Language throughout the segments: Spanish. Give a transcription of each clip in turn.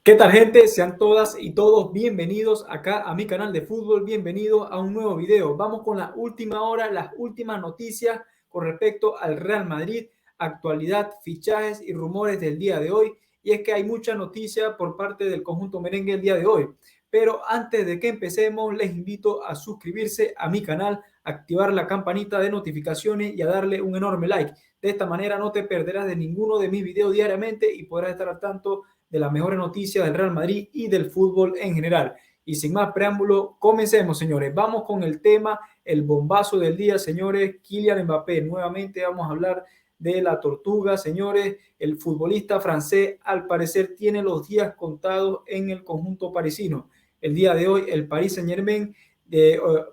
¿Qué tal, gente? Sean todas y todos bienvenidos acá a mi canal de fútbol. Bienvenidos a un nuevo video. Vamos con la última hora, las últimas noticias con respecto al Real Madrid, actualidad, fichajes y rumores del día de hoy. Y es que hay mucha noticia por parte del conjunto merengue el día de hoy. Pero antes de que empecemos, les invito a suscribirse a mi canal, activar la campanita de notificaciones y a darle un enorme like. De esta manera no te perderás de ninguno de mis videos diariamente y podrás estar al tanto de las mejores noticias del Real Madrid y del fútbol en general. Y sin más preámbulo, comencemos, señores. Vamos con el tema, el bombazo del día, señores. Kylian Mbappé. Nuevamente vamos a hablar de la tortuga, señores. El futbolista francés, al parecer, tiene los días contados en el conjunto parisino. El día de hoy, el Paris Saint-Germain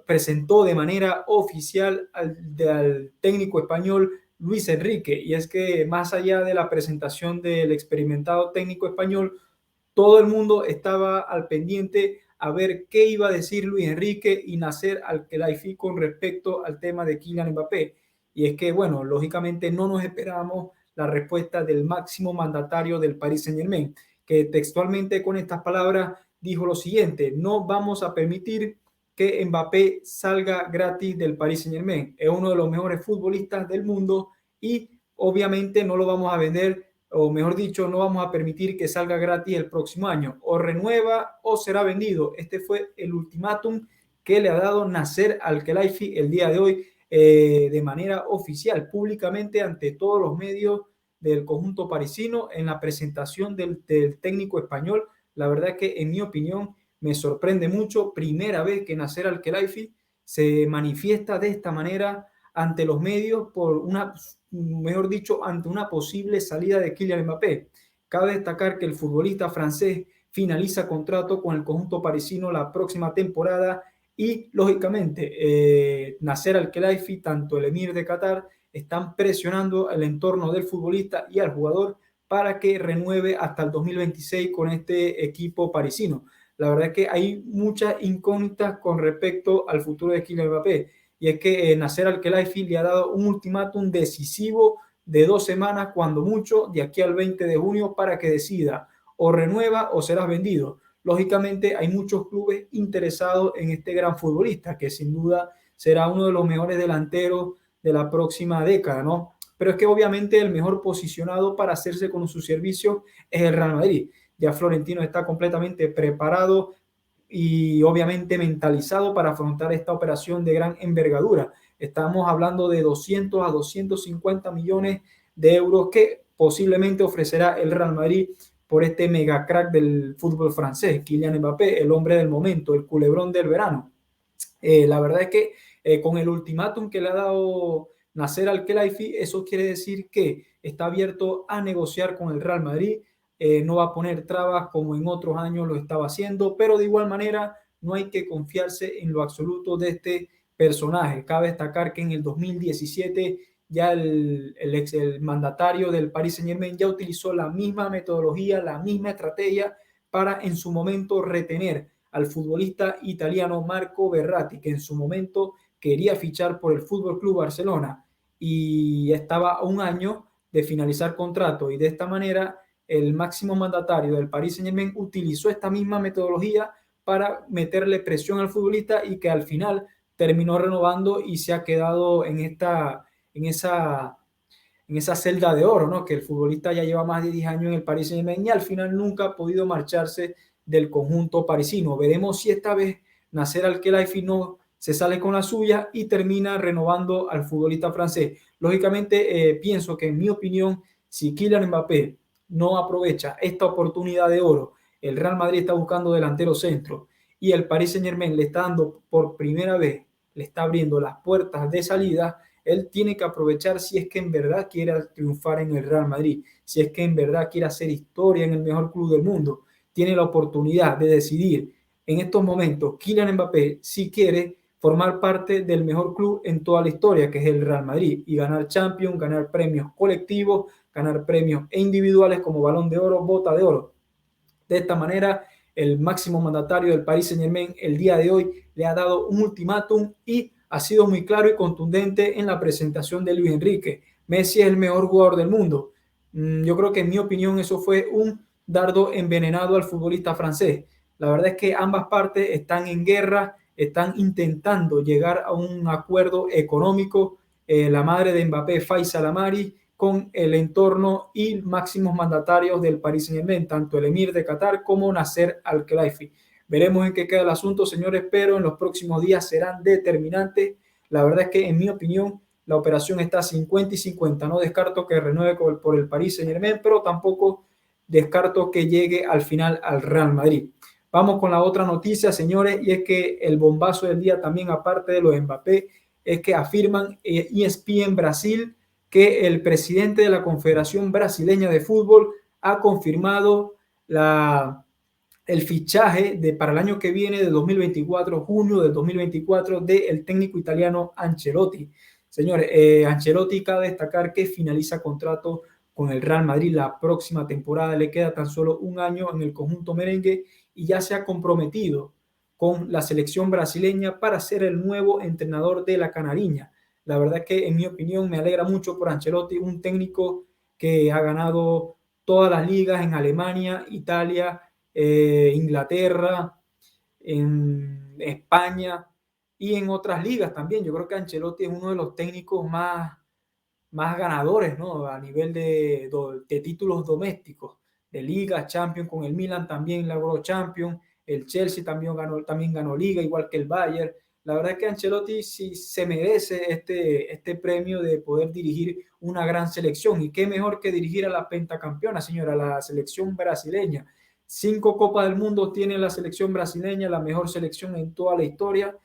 presentó de manera oficial al técnico español Luis Enrique, y es que más allá de la presentación del experimentado técnico español, todo el mundo estaba al pendiente a ver qué iba a decir Luis Enrique y Nasser Al-Khelaifi con respecto al tema de Kylian Mbappé. Y es que, bueno, lógicamente no nos esperábamos la respuesta del máximo mandatario del Paris Saint-Germain, que textualmente con estas palabras dijo lo siguiente: no vamos a permitir que Mbappé salga gratis del Paris Saint-Germain. Es uno de los mejores futbolistas del mundo y obviamente no lo vamos a vender, o mejor dicho, no vamos a permitir que salga gratis el próximo año. O renueva o será vendido. Este fue el ultimátum que le ha dado Nasser Al-Khelaifi el día de hoy, de manera oficial, públicamente, ante todos los medios del conjunto parisino, en la presentación del técnico español. La verdad es que, en mi opinión, me sorprende mucho. Primera vez que Nasser Al-Khelaifi se manifiesta de esta manera ante los medios por una, mejor dicho, ante una posible salida de Kylian Mbappé. Cabe destacar que el futbolista francés finaliza contrato con el conjunto parisino la próxima temporada y, lógicamente, Nasser Al-Khelaifi, tanto el emir de Qatar, están presionando el entorno del futbolista y al jugador para que renueve hasta el 2026 con este equipo parisino. La verdad es que hay muchas incógnitas con respecto al futuro de Kylian Mbappé, y es que Nasser Al-Khelaifi le ha dado un ultimátum decisivo de 2 semanas, cuando mucho, de aquí al 20 de junio, para que decida: o renueva o serás vendido. Lógicamente hay muchos clubes interesados en este gran futbolista, que sin duda será uno de los mejores delanteros de la próxima década, ¿no? Pero es que obviamente el mejor posicionado para hacerse con sus servicios es el Real Madrid. Ya Florentino está completamente preparado y obviamente mentalizado para afrontar esta operación de gran envergadura. Estamos hablando de 200 a 250 millones de euros que posiblemente ofrecerá el Real Madrid por este mega crack del fútbol francés, Kylian Mbappé, el hombre del momento, el culebrón del verano. La verdad es que con el ultimátum que le ha dado Nasser Al-Khelaifi, eso quiere decir que está abierto a negociar con el Real Madrid. No va a poner trabas como en otros años lo estaba haciendo, pero de igual manera no hay que confiarse en lo absoluto de este personaje. Cabe destacar que en el 2017 ya el mandatario del Paris Saint-Germain ya utilizó la misma metodología, la misma estrategia para en su momento retener al futbolista italiano Marco Verratti, que en su momento quería fichar por el Fútbol Club Barcelona y estaba a un año de finalizar contrato, y de esta manera el máximo mandatario del Paris Saint-Germain utilizó esta misma metodología para meterle presión al futbolista, y que al final terminó renovando y se ha quedado en esa celda de oro, ¿no? Que el futbolista ya lleva más de 10 años en el Paris Saint-Germain y al final nunca ha podido marcharse del conjunto parisino. Veremos si esta vez Nasser Al-Khelaifi no se sale con la suya y termina renovando al futbolista francés. Lógicamente, pienso que, en mi opinión, si Kylian Mbappé no aprovecha esta oportunidad de oro, el Real Madrid está buscando delantero centro y el Paris Saint-Germain le está dando por primera vez, le está abriendo las puertas de salida. Él tiene que aprovechar, si es que en verdad quiere triunfar en el Real Madrid, si es que en verdad quiere hacer historia en el mejor club del mundo. Tiene la oportunidad de decidir en estos momentos Kylian Mbappé si quiere formar parte del mejor club en toda la historia, que es el Real Madrid, y ganar Champions, ganar premios colectivos, ganar premios individuales como Balón de Oro, Bota de Oro. De esta manera, el máximo mandatario del Paris Saint-Germain el día de hoy le ha dado un ultimátum y ha sido muy claro y contundente en la presentación de Luis Enrique. Messi es el mejor jugador del mundo. Yo creo que, en mi opinión, eso fue un dardo envenenado al futbolista francés. La verdad es que ambas partes están en guerra, están intentando llegar a un acuerdo económico. La madre de Mbappé, Faysa Lamari, con el entorno y máximos mandatarios del Paris Saint-Germain, tanto el emir de Qatar como Nasser Al-Khelaifi. Veremos en qué queda el asunto, señores, pero en los próximos días serán determinantes. La verdad es que, en mi opinión, la operación está 50 y 50. No descarto que renueve por el Paris Saint-Germain, pero tampoco descarto que llegue al final al Real Madrid. Vamos con la otra noticia, señores, y es que el bombazo del día también, aparte de lo de Mbappé, es que afirman ESPN Brasil que el presidente de la Confederación Brasileña de Fútbol ha confirmado el fichaje para el año que viene, de 2024, junio del 2024, del técnico italiano Ancelotti. Señores, Ancelotti, cabe destacar que finaliza contrato con el Real Madrid la próxima temporada. Le queda tan solo un año en el conjunto merengue y ya se ha comprometido con la selección brasileña para ser el nuevo entrenador de la Canariña. La verdad que, en mi opinión, me alegra mucho por Ancelotti, un técnico que ha ganado todas las ligas en Alemania, Italia, Inglaterra, en España y en otras ligas también. Yo creo que Ancelotti es uno de los técnicos más ganadores, ¿no? A nivel de títulos domésticos, de Liga, Champions, con el Milan también logró Champions, el Chelsea también ganó Liga, igual que el Bayern. La verdad es que Ancelotti sí se merece este premio de poder dirigir una gran selección. Y qué mejor que dirigir a la pentacampeona, señora, la selección brasileña. 5 Copas del Mundo tiene la selección brasileña, la mejor selección en toda la historia.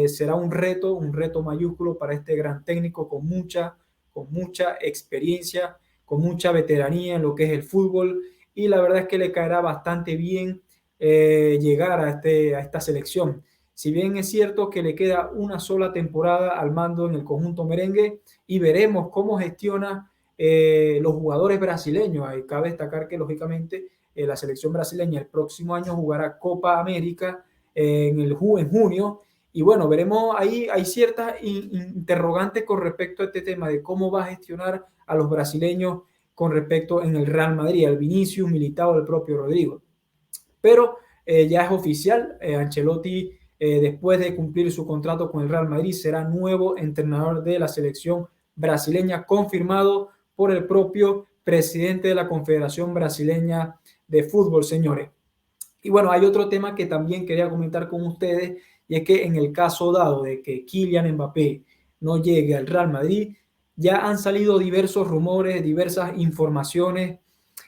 Será un reto mayúsculo para este gran técnico con mucha experiencia, con mucha veteranía en lo que es el fútbol, y la verdad es que le caerá bastante bien llegar a esta selección. Si bien es cierto que le queda una sola temporada al mando en el conjunto merengue, y veremos cómo gestiona los jugadores brasileños. Ahí cabe destacar que, lógicamente, la selección brasileña el próximo año jugará Copa América en junio. Y bueno, veremos, ahí hay ciertas interrogantes con respecto a este tema de cómo va a gestionar a los brasileños con respecto en el Real Madrid, al Vinicius, Militao, al propio Rodrigo. Pero ya es oficial, Ancelotti, después de cumplir su contrato con el Real Madrid, será nuevo entrenador de la selección brasileña, confirmado por el propio presidente de la Confederación Brasileña de Fútbol, señores. Y bueno, hay otro tema que también quería comentar con ustedes, y es que, en el caso dado de que Kylian Mbappé no llegue al Real Madrid, ya han salido diversos rumores, diversas informaciones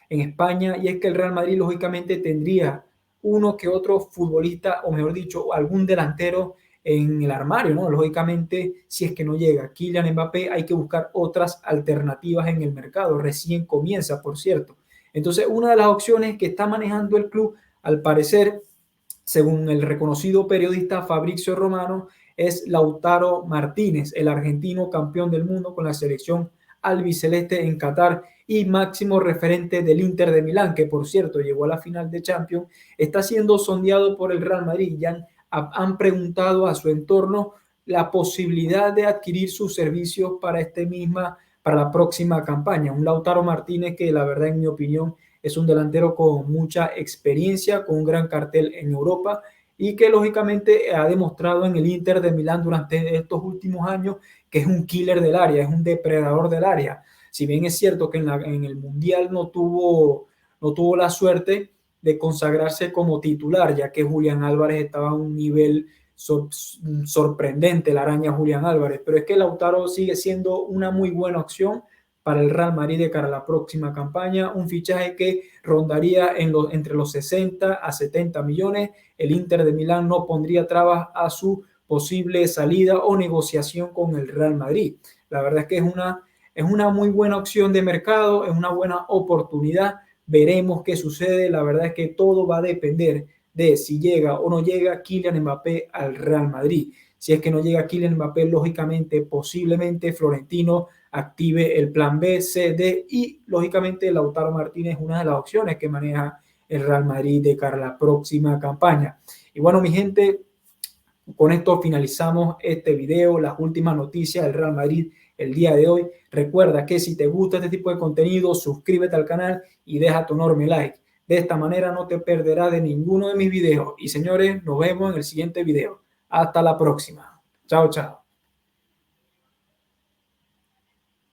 en España, y es que el Real Madrid lógicamente tendría uno que otro futbolista, o mejor dicho, algún delantero en el armario, ¿no? Lógicamente, si es que no llega Kylian Mbappé, hay que buscar otras alternativas en el mercado. Recién comienza, por cierto. Entonces, una de las opciones que está manejando el club, al parecer, según el reconocido periodista Fabrizio Romano, es Lautaro Martínez, el argentino campeón del mundo con la selección albiceleste en Qatar y máximo referente del Inter de Milán, que por cierto llegó a la final de Champions. Está siendo sondeado por el Real Madrid. Ya han preguntado a su entorno la posibilidad de adquirir sus servicios para la próxima campaña. Un Lautaro Martínez que, la verdad, en mi opinión, es un delantero con mucha experiencia, con un gran cartel en Europa, y que lógicamente ha demostrado en el Inter de Milán durante estos últimos años que es un killer del área, es un depredador del área. Si bien es cierto que en el Mundial no tuvo la suerte de consagrarse como titular, ya que Julián Álvarez estaba a un nivel sorprendente, la araña Julián Álvarez, pero es que Lautaro sigue siendo una muy buena opción para el Real Madrid de cara a la próxima campaña, un fichaje que rondaría entre los 60 a 70 millones. El Inter de Milán no pondría trabas a su posible salida o negociación con el Real Madrid. La verdad es que es una muy buena opción de mercado, es una buena oportunidad. Veremos qué sucede. La verdad es que todo va a depender de si llega o no llega Kylian Mbappé al Real Madrid. Si es que no llega Kylian Mbappé, lógicamente, posiblemente Florentino active el plan B, C, D, y lógicamente Lautaro Martínez es una de las opciones que maneja el Real Madrid de cara a la próxima campaña. Y bueno, mi gente, con esto finalizamos este video, las últimas noticias del Real Madrid el día de hoy. Recuerda que si te gusta este tipo de contenido, suscríbete al canal y deja tu enorme like. De esta manera no te perderás de ninguno de mis videos. Y señores, nos vemos en el siguiente video. Hasta la próxima. Chao, chao.